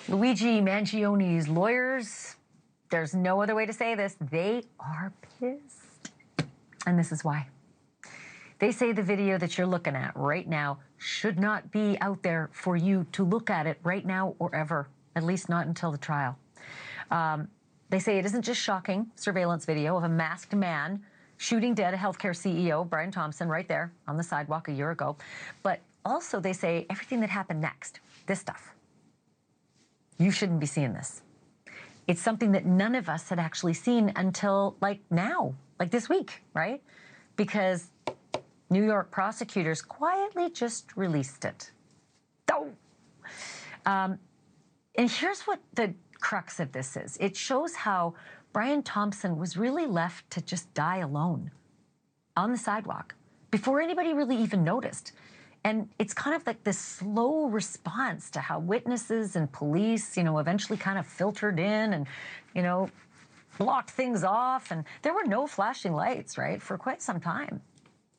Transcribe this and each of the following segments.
Luigi Mangione's lawyers, there's no other way to say this, they are pissed. And this is why. They say the video that you're looking at right now should not be out there for you to look at it right now or ever, at least not until the trial. They say it isn't just shocking surveillance video of a masked man shooting dead a healthcare CEO, Brian Thompson, right there on the sidewalk a year ago. But also they say everything that happened next, this stuff, you shouldn't be seeing this. It's something that none of us had actually seen until like now, like this week, right? Because New York prosecutors quietly just released it. Oh! And here's what the crux of this is. It shows how Brian Thompson was really left to just die alone on the sidewalk before anybody really even noticed. And it's kind of like this slow response to how witnesses and police, eventually kind of filtered in and, blocked things off. And there were no flashing lights, right, for quite some time.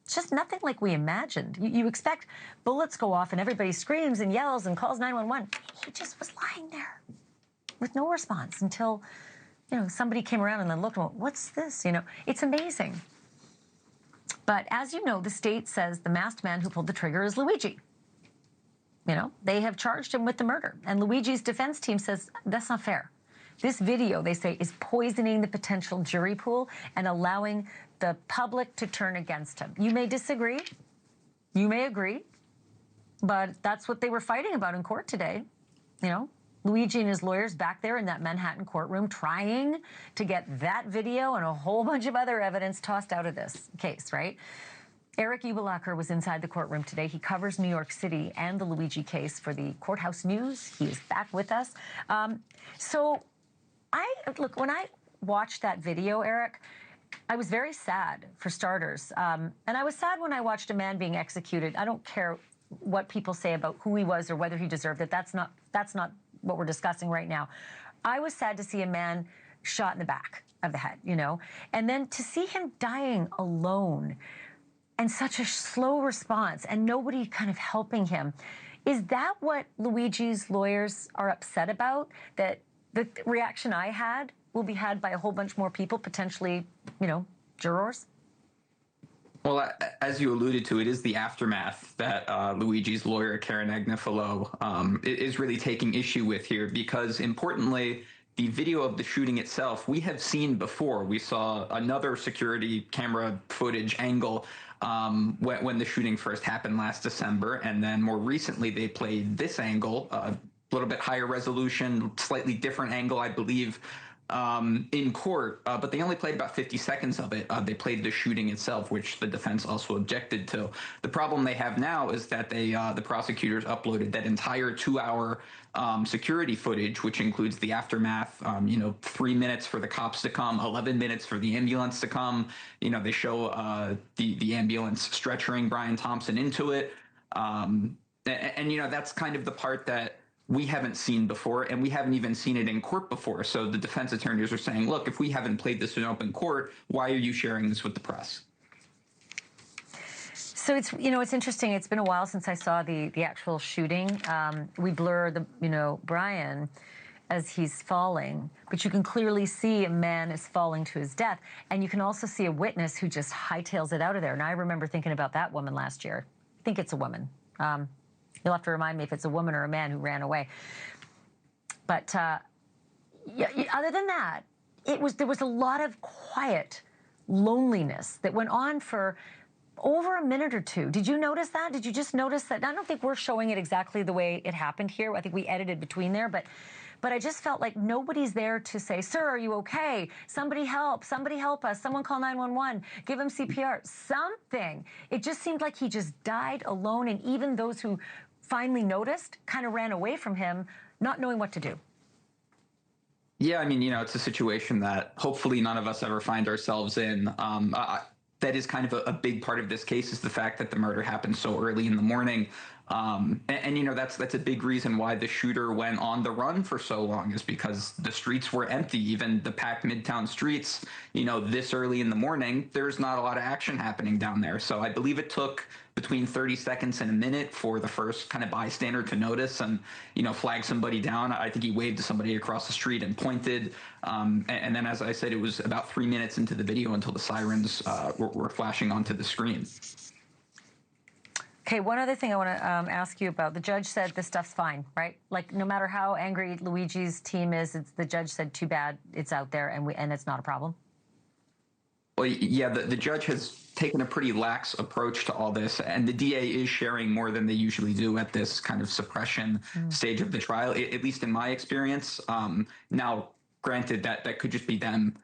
It's just nothing like we imagined. You expect bullets go off and everybody screams and yells and calls 911. He just was lying there with no response until, somebody came around and then looked and went, what's this? It's amazing. But as you know, the state says the masked man who pulled the trigger is Luigi. They have charged him with the murder. And Luigi's defense team says that's not fair. This video, they say, is poisoning the potential jury pool and allowing the public to turn against him. You may disagree. You may agree. But that's what they were fighting about in court today. Luigi and his lawyers back there in that Manhattan courtroom trying to get that video and a whole bunch of other evidence tossed out of this case, right? Erik Uebelacker was inside the courtroom today. He covers New York City and the Luigi case for the Courthouse News. He is back with us. Look, when I watched that video, Erik, I was very sad, for starters. And I was sad when I watched a man being executed. I don't care what people say about who he was or whether he deserved it. That's not what we're discussing right now. I was sad to see a man shot in the back of the head, and then to see him dying alone and such a slow response and nobody kind of helping him. Is that what Luigi's lawyers are upset about? That the reaction I had will be had by a whole bunch more people, potentially, jurors? Well, as you alluded to, it is the aftermath that Luigi's lawyer, Karen Agnifilo, is really taking issue with here because, importantly, the video of the shooting itself, we have seen before. We saw another security camera footage angle when the shooting first happened last December. And then more recently, they played this angle, a little bit higher resolution, slightly different angle, I believe, in court, but they only played about 50 seconds of it. They played the shooting itself, which the defense also objected to. The problem they have now is that the prosecutors uploaded that entire 2-hour security footage, which includes the aftermath, 3 minutes for the cops to come, 11 minutes for the ambulance to come. They show the ambulance stretchering Brian Thompson into it. And that's kind of the part that we haven't seen before, and we haven't even seen it in court before. So the defense attorneys are saying, look, if we haven't played this in open court, why are you sharing this with the press? So it's interesting. It's been a while since I saw the actual shooting. We blur Brian as he's falling, but you can clearly see a man is falling to his death. And you can also see a witness who just hightails it out of there. And I remember thinking about that woman last year. I think it's a woman. You'll have to remind me if it's a woman or a man who ran away. But other than that, there was a lot of quiet loneliness that went on for over a minute or two. Did you notice that? Did you just notice that? I don't think we're showing it exactly the way it happened here. I think we edited between there, but I just felt like nobody's there to say, sir, are you okay? Somebody help us. Someone call 911, give him CPR, something. It just seemed like he just died alone. And even those who finally noticed kind of ran away from him, not knowing what to do. Yeah, I mean, it's a situation that hopefully none of us ever find ourselves in. That is kind of a big part of this case is the fact that the murder happened so early in the morning. And you know, that's a big reason why the shooter went on the run for so long, is because the streets were empty. Even the packed Midtown streets, you know, this early in the morning, there's not a lot of action happening down there. So I believe it took between 30 seconds and a minute for the first kind of bystander to notice and, you know, flag somebody down. I think he waved to somebody across the street and pointed. And then, as I said, it was about 3 minutes into the video until the sirens were flashing onto the screen. Okay, one other thing I want to ask you about. The judge said this stuff's fine, right? Like, no matter how angry Luigi's team is, the judge said, too bad, it's out there, and it's not a problem. Well, yeah, the judge has taken a pretty lax approach to all this, and the DA is sharing more than they usually do at this kind of suppression stage of the trial, at least in my experience. Now, granted, that could just be them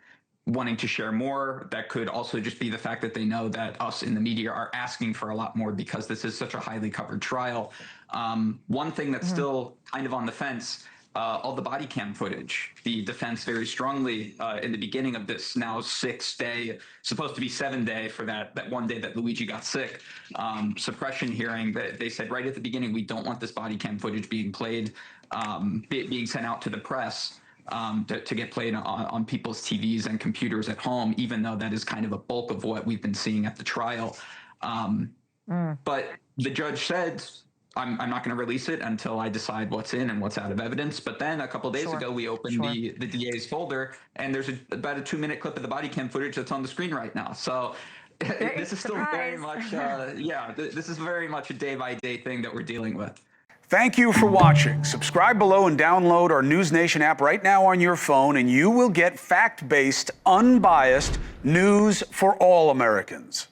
wanting to share more. That could also just be the fact that they know that us in the media are asking for a lot more because this is such a highly covered trial. One thing that's still kind of on the fence, all the body cam footage. The defense very strongly in the beginning of this now 6-day, supposed to be 7-day for that one day that Luigi got sick, suppression hearing, that they said right at the beginning, we don't want this body cam footage being played, being sent out to the press. To get played on people's TVs and computers at home, even though that is kind of a bulk of what we've been seeing at the trial. But the judge said, I'm not going to release it until I decide what's in and what's out of evidence. But then a couple of days ago, we opened the DA's folder, and there's about a 2-minute clip of the body cam footage that's on the screen right now. So this is still very much, this is very much a day-by-day thing that we're dealing with. Thank you for watching. Subscribe below and download our NewsNation app right now on your phone, and you will get fact-based, unbiased news for all Americans.